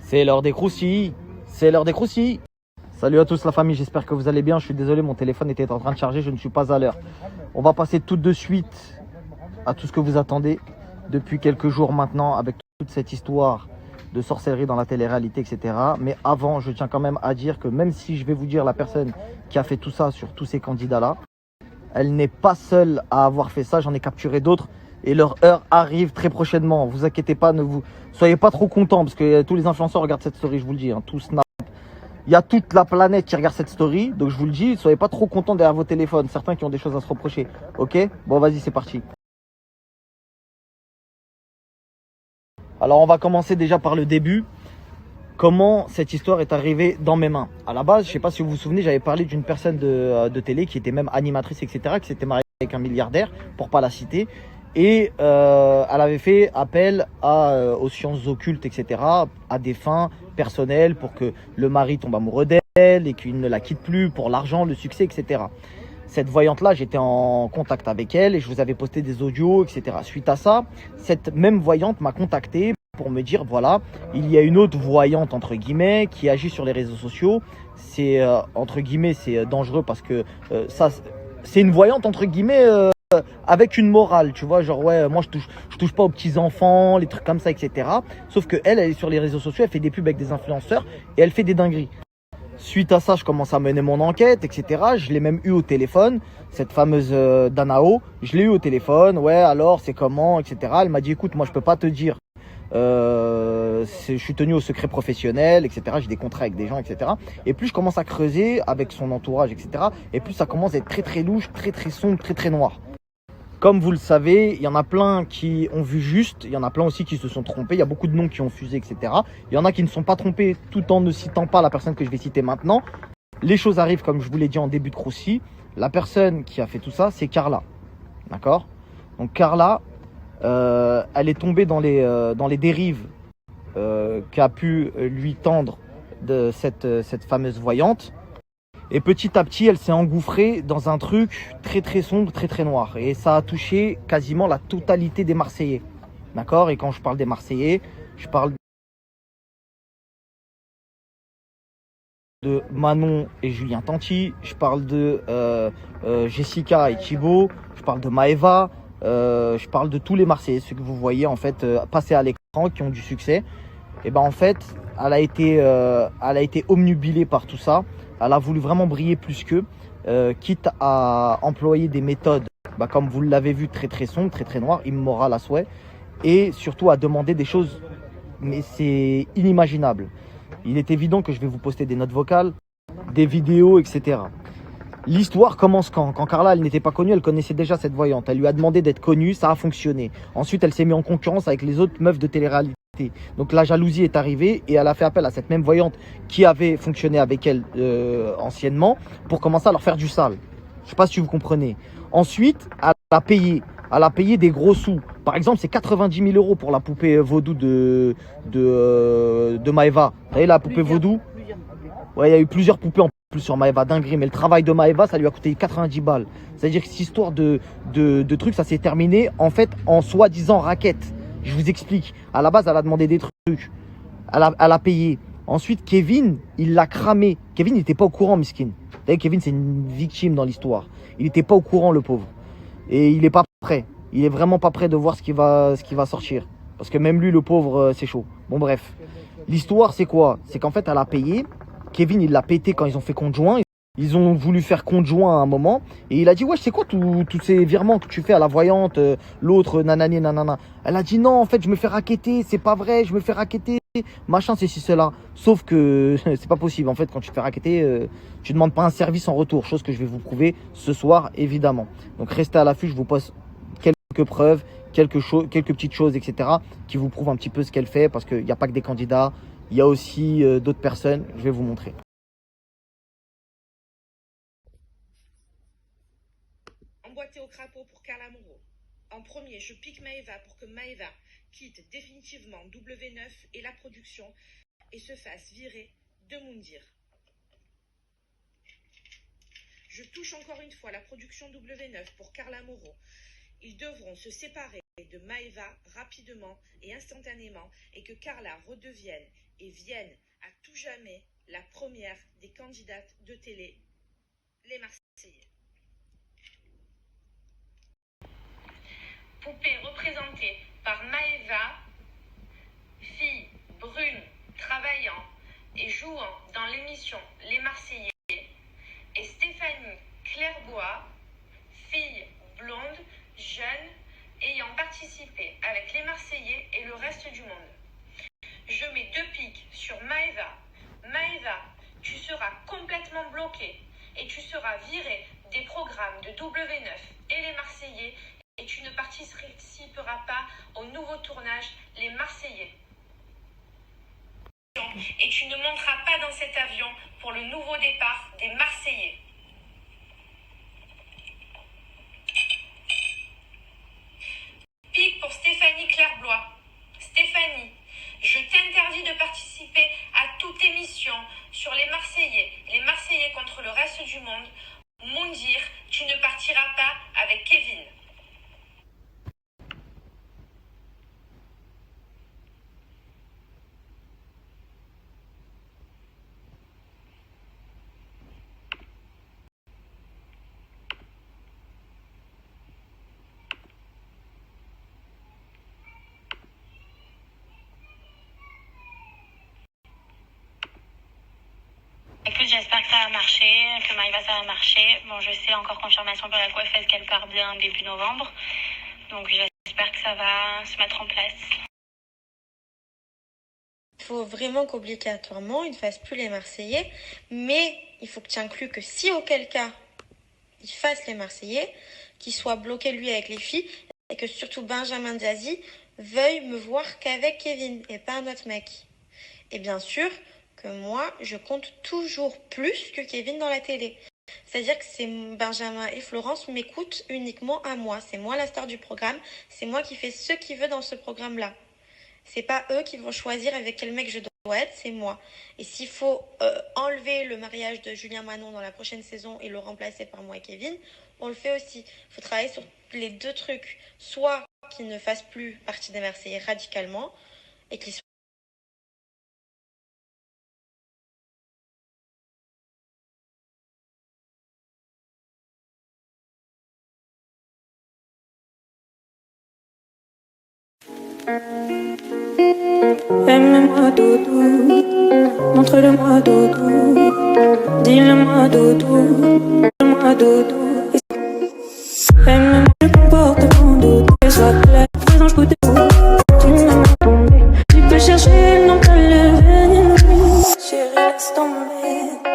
C'est l'heure des croustilles. C'est l'heure des croustilles. Salut à tous la famille, j'espère que vous allez bien. Je suis désolé, mon téléphone était en train de charger, je ne suis pas à l'heure. On va passer tout de suite à tout ce que vous attendez depuis quelques jours maintenant avec toute cette histoire de sorcellerie dans la télé-réalité, etc. Mais avant, je tiens quand même à dire que même si je vais vous dire la personne qui a fait tout ça sur tous ces candidats-là, elle n'est pas seule à avoir fait ça, j'en ai capturé d'autres. Et leur heure arrive très prochainement. Vous inquiétez pas, ne vous soyez pas trop contents parce que tous les influenceurs regardent cette story, je vous le dis. Hein, tout Snap. Il y a toute la planète qui regarde cette story. Donc je vous le dis, soyez pas trop contents derrière vos téléphones. Certains qui ont des choses à se reprocher. Ok? Bon, vas-y, c'est parti. Alors on va commencer déjà par le début. Comment cette histoire est arrivée dans mes mains? À la base, je ne sais pas si vous vous souvenez, j'avais parlé d'une personne de télé qui était même animatrice, etc., qui s'était mariée avec un milliardaire, pour pas la citer. Et elle avait fait appel aux sciences occultes, etc., à des fins personnelles pour que le mari tombe amoureux d'elle et qu'il ne la quitte plus pour l'argent, le succès, etc. Cette voyante-là, j'étais en contact avec elle et je vous avais posté des audios, etc. Suite à ça, cette même voyante m'a contacté pour me dire, voilà, il y a une autre voyante, entre guillemets, qui agit sur les réseaux sociaux. C'est, entre guillemets, c'est dangereux parce que ça, c'est une voyante, entre guillemets, avec une morale, tu vois, genre, ouais, moi, je touche pas aux petits-enfants, les trucs comme ça, etc. Sauf que elle est sur les réseaux sociaux, elle fait des pubs avec des influenceurs et elle fait des dingueries. Suite à ça, je commence à mener mon enquête, etc. Je l'ai même eu au téléphone, cette fameuse Danao. Je l'ai eu au téléphone, ouais, alors, c'est comment, etc. Elle m'a dit, écoute, moi, je peux pas te dire. Je suis tenu au secret professionnel, etc. J'ai des contrats avec des gens, etc. Et plus je commence à creuser avec son entourage, etc. Et plus ça commence à être très, très louche, très, très sombre, très, très noir. Comme vous le savez, il y en a plein qui ont vu juste, il y en a plein aussi qui se sont trompés, il y a beaucoup de noms qui ont fusé, etc. Il y en a qui ne sont pas trompés tout en ne citant pas la personne que je vais citer maintenant. Les choses arrivent comme je vous l'ai dit en début de croustilles. La personne qui a fait tout ça, c'est Carla. D'accord? Donc Carla, elle est tombée dans les dérives qu'a pu lui tendre de cette fameuse voyante. Et petit à petit, elle s'est engouffrée dans un truc très très sombre, très très noir. Et ça a touché quasiment la totalité des Marseillais. D'accord? Et quand je parle des Marseillais, je parle de Manon et Julien Tanti, je parle de Jessica et Thibaut, je parle de Maëva, je parle de tous les Marseillais, ceux que vous voyez en fait passer à l'écran, qui ont du succès. Et ben en fait, elle a été omnubilée par tout ça. Elle a voulu vraiment briller plus qu'eux, quitte à employer des méthodes, comme vous l'avez vu, très très sombres, très très noires, immorales à souhait, et surtout à demander des choses, mais c'est inimaginable. Il est évident que je vais vous poster des notes vocales, des vidéos, etc. L'histoire commence quand Carla, elle n'était pas connue, elle connaissait déjà cette voyante. Elle lui a demandé d'être connue, ça a fonctionné. Ensuite, elle s'est mise en concurrence avec les autres meufs de télé-réalité. Donc la jalousie est arrivée et elle a fait appel à cette même voyante qui avait fonctionné avec elle anciennement pour commencer à leur faire du sale. Je ne sais pas si vous comprenez. Ensuite, elle a payé des gros sous. Par exemple, c'est 90 000 € pour la poupée vaudou de Maëva. Vous savez, la poupée vaudou? Ouais, il y a eu plusieurs poupées en plus sur Maëva, dinguerie. Mais le travail de Maëva, ça lui a coûté 90 balles. C'est-à-dire que cette histoire de trucs, ça s'est terminé en fait en soi-disant raquette. Je vous explique. À la base, elle a demandé des trucs. Elle a payé. Ensuite, Kevin, il l'a cramé. Kevin n'était pas au courant, miskin. Vous savez, Kevin, c'est une victime dans l'histoire. Il n'était pas au courant, le pauvre. Et il n'est pas prêt. Il est vraiment pas prêt de voir ce qui va sortir. Parce que même lui, le pauvre, c'est chaud. Bon, bref. L'histoire, c'est quoi? C'est qu'en fait, elle a payé. Kevin, il l'a pété quand ils ont fait compte joint. Ils ont voulu faire compte joint à un moment. Et il a dit, ouais, c'est quoi tous ces virements que tu fais à la voyante, l'autre, nanani, nanana. Elle a dit, non, en fait, je me fais racketter. C'est pas vrai, je me fais racketter. Machin, c'est ci, cela. Sauf que c'est pas possible. En fait, quand tu te fais racketter, tu demandes pas un service en retour. Chose que je vais vous prouver ce soir, évidemment. Donc, restez à l'affût. Je vous pose quelques preuves, quelques petites choses, etc. qui vous prouvent un petit peu ce qu'elle fait. Parce qu'il n'y a pas que des candidats. Il y a aussi d'autres personnes. Je vais vous montrer. Emboîté au crapaud pour Carla Moreau. En premier, je pique Maëva pour que Maëva quitte définitivement W9 et la production et se fasse virer de Moundir. Je touche encore une fois la production W9 pour Carla Moreau. Ils devront se séparer de Maëva rapidement et instantanément et que Carla redevienne et vienne à tout jamais la première des candidates de télé, les Marseillais. Poupée représentée par Maëva, fille brune, travaillant et jouant dans l'émission Les Marseillais, et Stéphanie Clairbois, fille blonde, jeune, ayant participé avec les Marseillais et le reste du monde. Je mets 2 pics sur Maëva. Maëva, tu seras complètement bloquée et tu seras virée des programmes de W9 et les Marseillais et tu ne participeras pas au nouveau tournage Les Marseillais. Et tu ne monteras pas dans cet avion pour le nouveau départ des Marseillais. Pique pour Stéphanie Clairbois. Stéphanie, je t'interdis de participer à toute émission sur les Marseillais contre le reste du monde. Moundir, tu ne partiras pas avec Kevin. Écoute, j'espère que ça va marcher, que Maëva ça va marcher. Bon, je sais encore confirmation par la coiffeuse qu'elle part bien début novembre. Donc j'espère que ça va se mettre en place. Il faut vraiment qu'obligatoirement il ne fasse plus les Marseillais, mais il faut que tu inclues que si auquel cas il fasse les Marseillais, qu'il soit bloqué lui avec les filles et que surtout Benjamin Diazy veuille me voir qu'avec Kevin et pas un autre mec. Et bien sûr que moi, je compte toujours plus que Kevin dans la télé. C'est-à-dire que c'est Benjamin et Florence m'écoutent uniquement à moi. C'est moi la star du programme. C'est moi qui fais ce qu'ils veulent dans ce programme-là. C'est pas eux qui vont choisir avec quel mec je dois être, c'est moi. Et s'il faut enlever le mariage de Julien Manon dans la prochaine saison et le remplacer par moi et Kevin, on le fait aussi. Il faut travailler sur les 2 trucs. Soit qu'ils ne fassent plus partie des Marseillais radicalement et qu'ils soient Aime-moi doudou, montre-le-moi doudou, dis-le-moi doudou, montre-le-moi doudou. Aime-moi le comportement doudou, que soit clair, présent je goûte tout, tu m'as tombé. Tu peux chercher, non pas le venir, chérie laisse tomber.